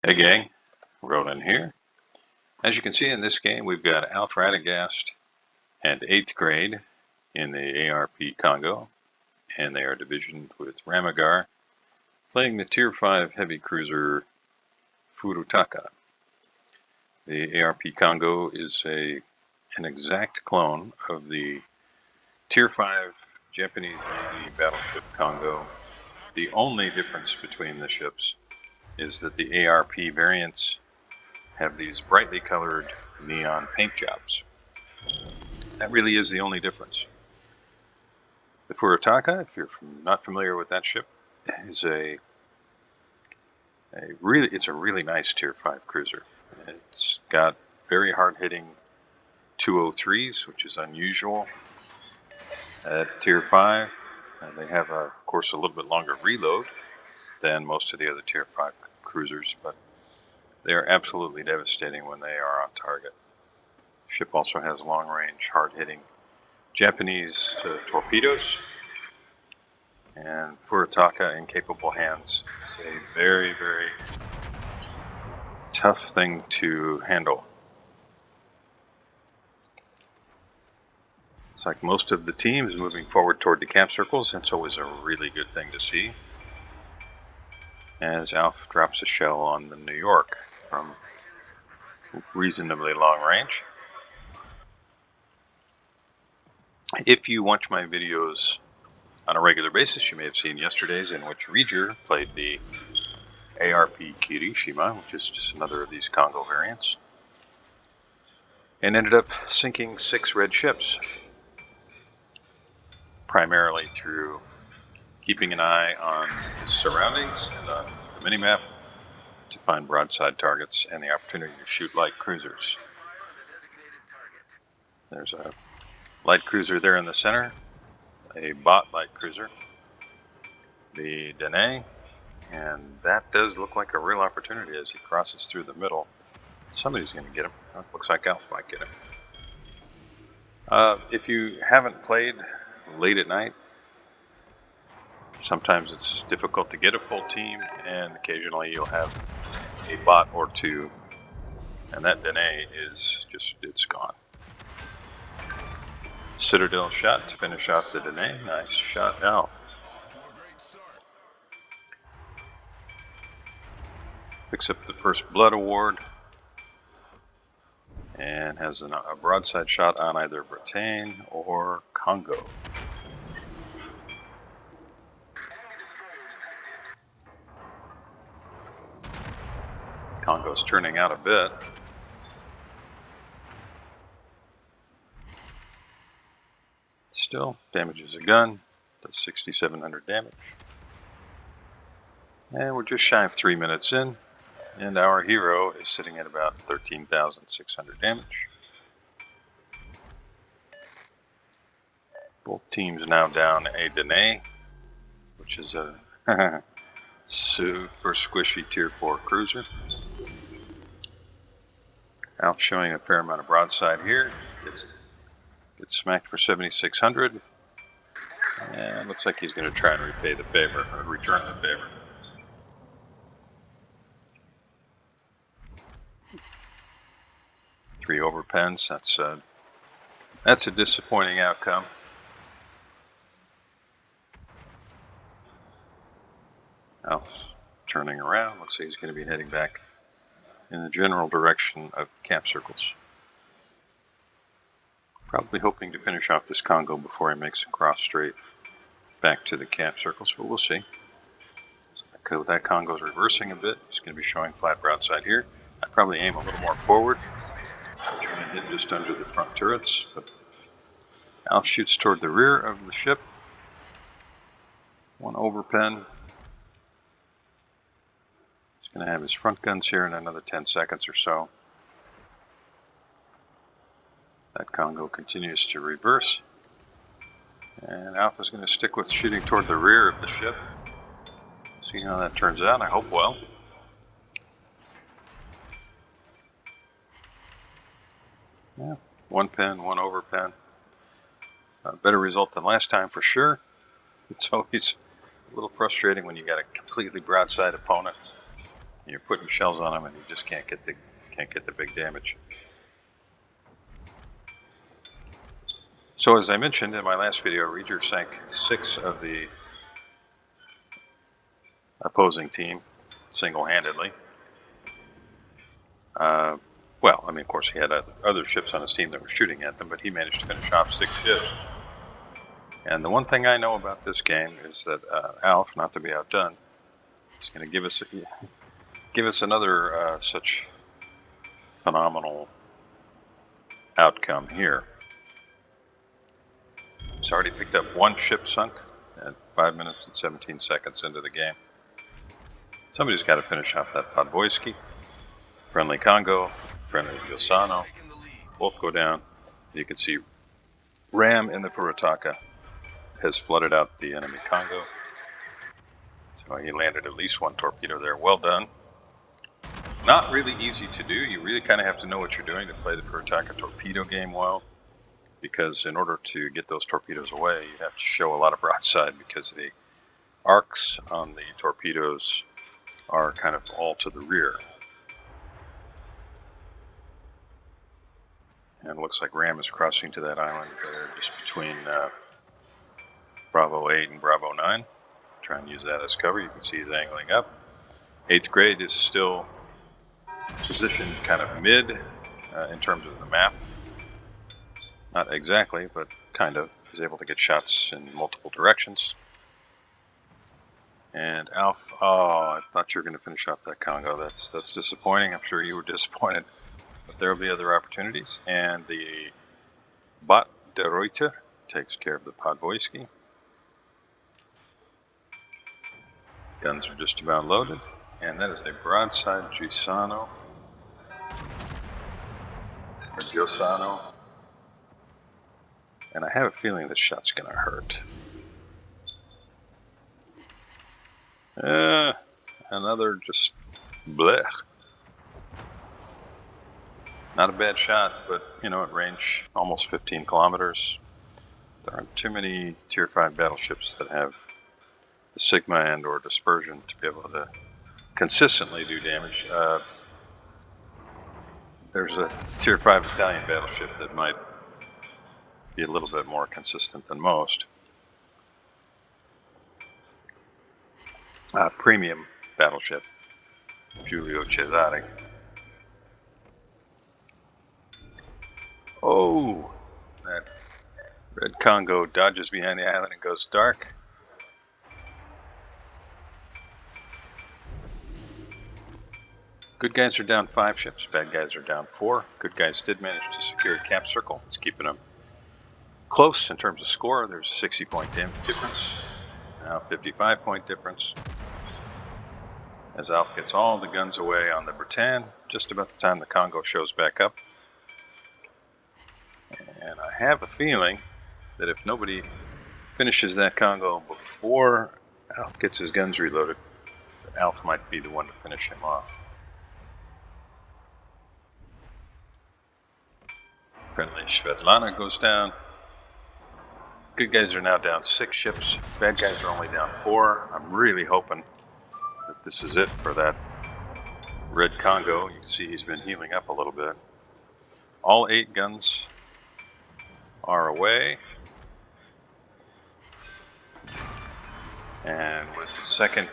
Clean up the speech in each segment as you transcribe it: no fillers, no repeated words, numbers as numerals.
Hey gang, Roland here. As you can see in this game, we've got Alf Radagast and 8th grade in the ARP Kongo, and they are divisioned with Ramagar, playing the Tier 5 heavy cruiser Furutaka. The ARP Kongo is an exact clone of the Tier 5 Japanese Navy battleship Kongo. The only difference between the ships is that the ARP variants have these brightly colored neon paint jobs. That really is the only difference. The Furutaka, if you're not familiar with that ship, is it's a really nice Tier 5 cruiser. It's got very hard-hitting 203s, which is unusual at Tier 5. And they have, of course, a little bit longer reload than most of the other Tier 5 cruisers, but they are absolutely devastating when they are on target. The ship also has long-range, hard-hitting Japanese torpedoes, and Furutaka in capable hands is a very, very tough thing to handle. It's like most of the team is moving forward toward the cap circles. That's always a really good thing to see, as Alf drops a shell on the New York from reasonably long range. If you watch my videos on a regular basis, you may have seen yesterday's, in which Rieger played the ARP Kirishima, which is just another of these Kongo variants, and ended up sinking 6 red ships, primarily through keeping an eye on his surroundings and on the minimap to find broadside targets and the opportunity to shoot light cruisers. There's a light cruiser there in the center, a bot light cruiser, the Dene, and that does look like a real opportunity as he crosses through the middle. Somebody's going to get him. Looks like Alf might get him. If you haven't played late at night, sometimes it's difficult to get a full team, and occasionally you'll have a bot or two, and that Dene is just, it's gone. Citadel shot to finish off the Dene. Nice shot, Alf. Picks up the first blood award and has a broadside shot on either Bretagne or Kongo. Kongo's turning out a bit. Still damages a gun, does 6,700 damage. And we're just shy of 3 minutes in, and our hero is sitting at about 13,600 damage. Both teams now down a Dene, which is a super squishy Tier 4 cruiser. Alf showing a fair amount of broadside here. Gets smacked for 7,600. And looks like he's going to try and repay the favor, or return the favor. Three overpens. That's a disappointing outcome. Alf's turning around. Looks like he's going to be heading back in the general direction of cap circles. Probably hoping to finish off this Kongo before he makes a cross straight back to the cap circles, but we'll see. So that Kongo's reversing a bit. He's going to be showing flat broadside here. I'd probably aim a little more forward, try and hit just under the front turrets, but Alf shoots toward the rear of the ship. One overpen. He's going to have his front guns here in another 10 seconds or so. That Kongo continues to reverse. And Alpha's going to stick with shooting toward the rear of the ship. See how that turns out. I hope well. Yeah, one pen, one overpen. A better result than last time for sure. It's always a little frustrating when you got a completely broadside opponent. You're putting shells on them, and you just can't get the big damage. So as I mentioned in my last video, Reader sank 6 of the opposing team single-handedly. Well, I mean, of course, he had other ships on his team that were shooting at them, but he managed to finish off 6 ships. And the one thing I know about this game is that Alf, not to be outdone, is going to give us another such phenomenal outcome here. He's already picked up 1 ship sunk at 5 minutes and 17 seconds into the game. Somebody's got to finish off that Podvoisky. Friendly Kongo, friendly Yosano, both go down. You can see Ram in the Furutaka has flooded out the enemy Kongo. So he landed at least 1 torpedo there. Well done. Not really easy to do. You really kind of have to know what you're doing to play the Furutaka torpedo game well, because in order to get those torpedoes away, you have to show a lot of broadside, because the arcs on the torpedoes are kind of all to the rear. And it looks like Ram is crossing to that island there, just between Bravo 8 and Bravo 9. Try and use that as cover. You can see he's angling up. 8th grade is still positioned kind of mid in terms of the map. Not exactly, but kind of. He's able to get shots in multiple directions. And Alf, oh, I thought you were going to finish off that Kongo. That's disappointing. I'm sure you were disappointed. But there will be other opportunities. And the Bot de Reuter takes care of the Podvoisky. Guns are just about loaded. And that is a broadside Gisano. Or Giosano. And I have a feeling this shot's going to hurt. Another just blech. Not a bad shot, but you know, at range almost 15 kilometers. There aren't too many Tier 5 battleships that have the Sigma and or dispersion to be able to consistently do damage. There's a Tier 5 Italian battleship that might be a little bit more consistent than most. Premium battleship, Giulio Cesare. Oh, that red Kongo dodges behind the island and goes dark. Good guys are down 5 ships, bad guys are down 4. Good guys did manage to secure a cap circle. It's keeping them close in terms of score. There's a 60-point difference, now 55-point difference. As Alf gets all the guns away on the Bretagne, just about the time the Kongo shows back up. And I have a feeling that if nobody finishes that Kongo before Alf gets his guns reloaded, that Alf might be the one to finish him off. Friendly Svetlana goes down. Good guys are now down 6 ships. Bad guys are only down 4. I'm really hoping that this is it for that red Kongo. You can see he's been healing up a little bit. All 8 guns are away. And with the second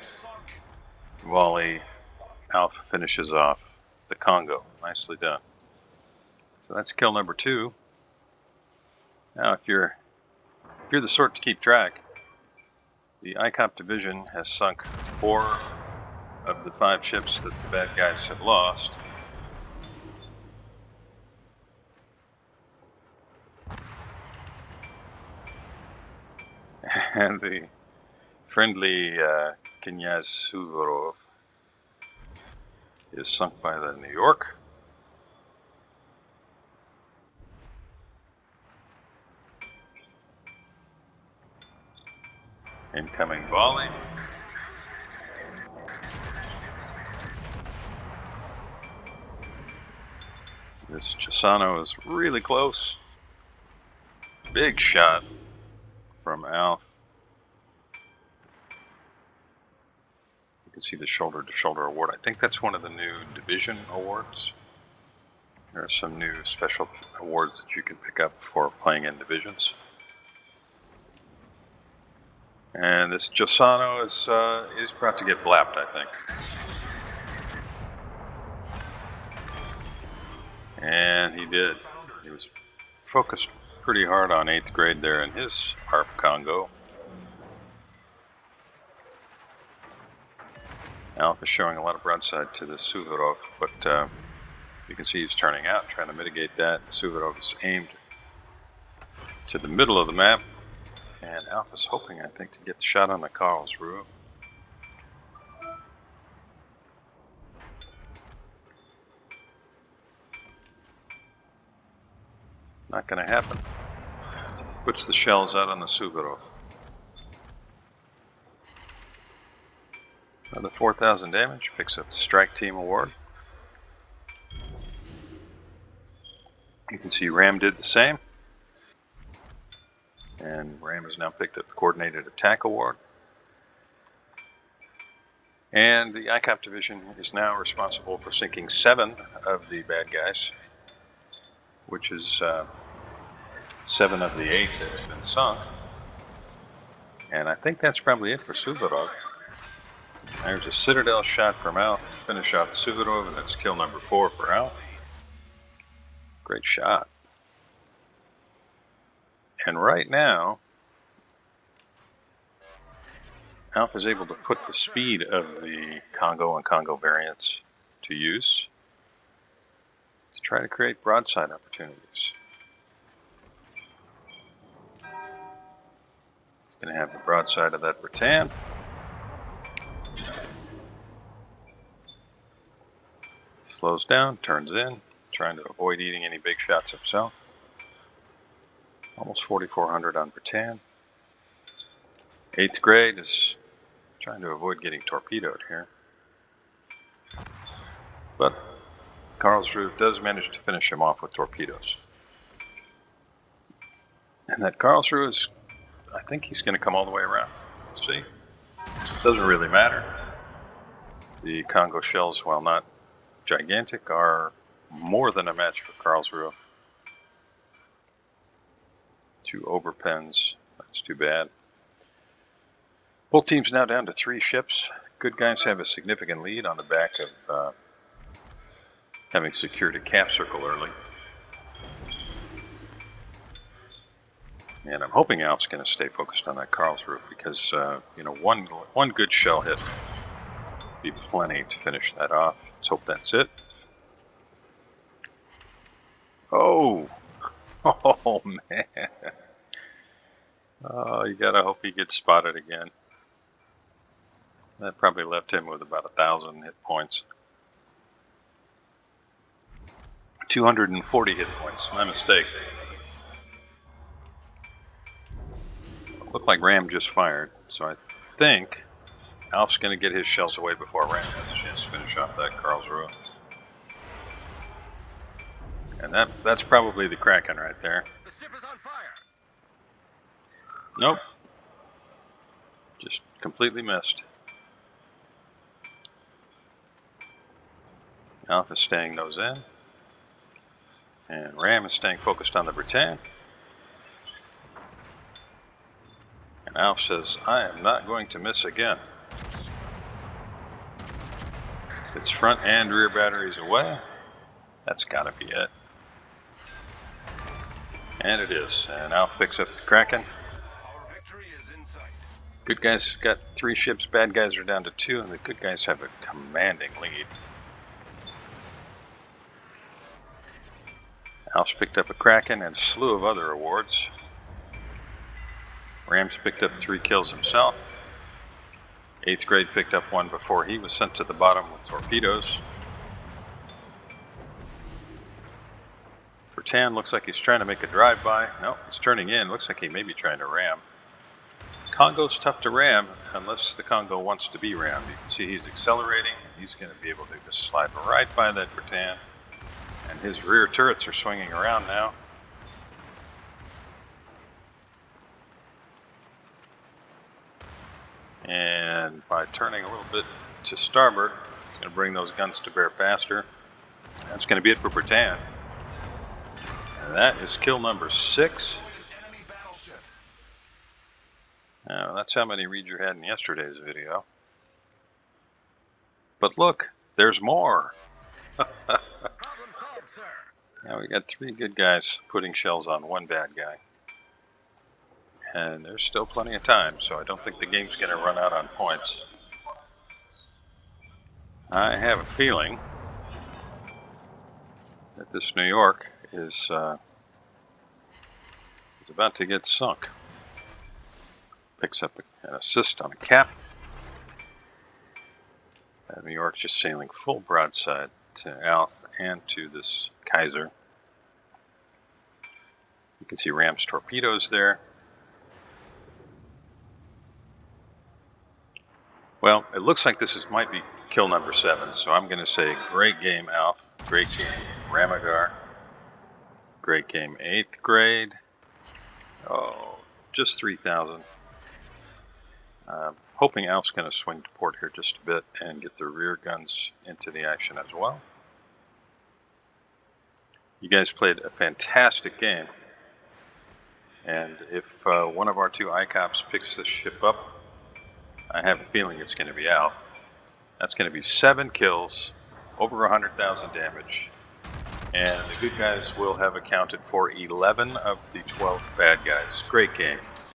volley, Alf finishes off the Kongo. Nicely done. So that's kill number 2. Now if you're the sort to keep track, the ICOP division has sunk 4 of the 5 ships that the bad guys have lost. And the friendly Knyaz Suvorov is sunk by the New York. Incoming volley. This Gisano is really close. Big shot from Alf. You can see the shoulder-to-shoulder award. I think that's one of the new division awards. There are some new special awards that you can pick up for playing in divisions. And this Josano is about to get blapped, I think. And he did. He was focused pretty hard on 8th grade there in his ARP Kongo. Alpha showing a lot of broadside to the Suvorov, but you can see he's turning out, trying to mitigate that. Suvorov is aimed to the middle of the map, and Alpha's hoping, I think, to get the shot on the Karlsruhe. Not going to happen. Puts the shells out on the Suvorov. Another 4,000 damage, picks up the Strike Team Award. You can see Ram did the same. And Ram has now picked up the Coordinated Attack Award. And the ICOP division is now responsible for sinking 7 of the bad guys, which is 7 of the 8 that have been sunk. And I think that's probably it for Suvorov. There's a Citadel shot from Al to finish off the Suvorov, and that's kill number 4 for Al. Great shot. And right now, Alpha is able to put the speed of the Kongo and Kongo variants to use to try to create broadside opportunities. He's going to have the broadside of that Bertan. Slows down, turns in, trying to avoid eating any big shots himself. Almost 4,400 on Bertan. 8th grade is trying to avoid getting torpedoed here. But Karlsruhe does manage to finish him off with torpedoes. And that Karlsruhe is, I think he's going to come all the way around. See? Doesn't really matter. The Kongo shells, while not gigantic, are more than a match for Karlsruhe. 2 Oberpens. That's too bad. Both teams now down to 3 ships. Good guys have a significant lead on the back of having secured a cap circle early. And I'm hoping Alf's going to stay focused on that Karlsruhe because, you know, one good shell hit would be plenty to finish that off. Let's hope that's it. Oh! Oh, man. Oh, you gotta hope he gets spotted again. That probably left him with about 1,000 hit points. 240 hit points, my mistake. Looked like Ram just fired, so I think Alf's gonna get his shells away before Ram has a chance to finish off that Karlsruhe. And that's probably the Kraken right there. The ship is on fire. Nope. Just completely missed. Alpha is staying nose in. And Ram is staying focused on the Bertan. And Alf says, I am not going to miss again. Its front and rear batteries away. That's gotta be it. And it is. And Alf picks up the Kraken. Our victory is in sight. Good guys got 3 ships, bad guys are down to 2, and the good guys have a commanding lead. Alf's picked up a Kraken and a slew of other awards. Ram's picked up 3 kills himself. 8th grade picked up 1 before he was sent to the bottom with torpedoes. Bertan looks like he's trying to make a drive-by. No, he's turning in. Looks like he may be trying to ram. Kongo's tough to ram unless the Kongo wants to be rammed. You can see he's accelerating. He's going to be able to just slide right by that Bertan. And his rear turrets are swinging around now. And by turning a little bit to starboard. It's going to bring those guns to bear faster. That's going to be it for Britann. And that is kill number 6. Enemy battleship. Now, that's how many Reader had in yesterday's video. But look, there's more. Problem solved, sir. Now we got 3 good guys putting shells on 1 bad guy. And there's still plenty of time, so I don't think the game's going to run out on points. I have a feeling that this New York is about to get sunk. Picks up an assist on a cap. New York's just sailing full broadside to Alf and to this Kaiser. You can see Ram's torpedoes there. Well, it looks like this might be kill number 7, so I'm going to say great game, Alf. Great game, Ramagar. Great game, 8th grade. Oh, just 3,000. Hoping Alf's going to swing to port here just a bit and get the rear guns into the action as well. You guys played a fantastic game. And if one of our 2 ICOPs picks this ship up, I have a feeling it's going to be Alf. That's going to be 7 kills, over 100,000 damage. And the good guys will have accounted for 11 of the 12 bad guys. Great game.